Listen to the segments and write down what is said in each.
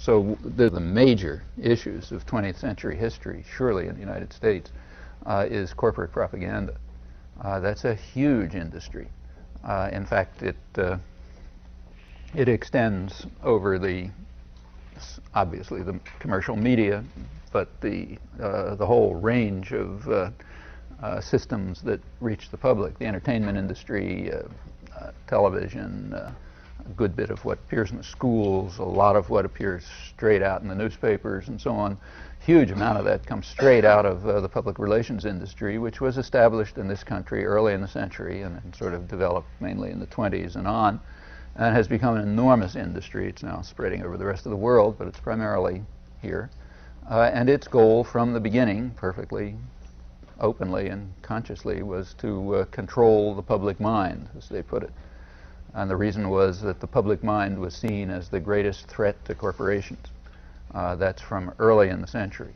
So the major issues of 20th century history, surely in the United States, is corporate propaganda. That's a huge industry. In fact, it extends over obviously the commercial media, but the whole range of systems that reach the public, the entertainment industry, television, a good bit of what appears in the schools, a lot of what appears straight out in the newspapers and so on. Huge amount of that comes straight out of the public relations industry, which was established in this country early in the century and sort of developed mainly in the 20s and on, and has become an enormous industry. It's now spreading over the rest of the world, but it's primarily here. And its goal from the beginning, perfectly openly and consciously, was to control the public mind, as they put it. And the reason was that the public mind was seen as the greatest threat to corporations. That's from early in the century.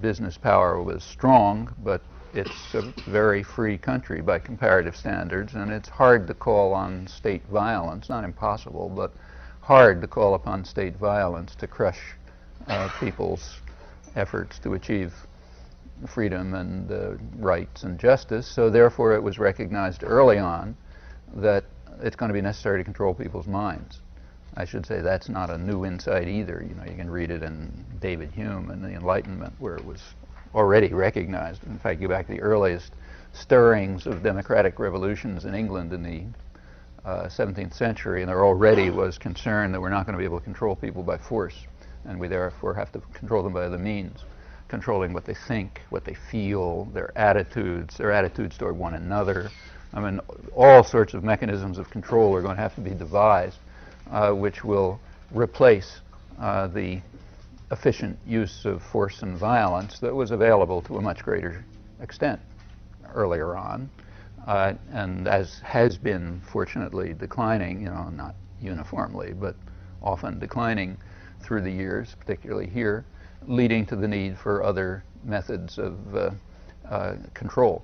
Business power was strong, but it's a very free country by comparative standards, and it's hard to call on state violence, not impossible, but hard to call upon state violence to crush people's efforts to achieve freedom and rights and justice. So therefore it was recognized early on that it's going to be necessary to control people's minds. I should say that's not a new insight either. You know, you can read it in David Hume and the Enlightenment, where it was already recognized. In fact, go back to the earliest stirrings of democratic revolutions in England in the 17th century, and there already was concern that we're not going to be able to control people by force, and we therefore have to control them by other means, controlling what they think, what they feel, their attitudes toward one another. I mean, all sorts of mechanisms of control are going to have to be devised, which will replace the efficient use of force and violence that was available to a much greater extent earlier on, and as has been fortunately declining, you know, not uniformly, but often declining through the years, particularly here, leading to the need for other methods of control.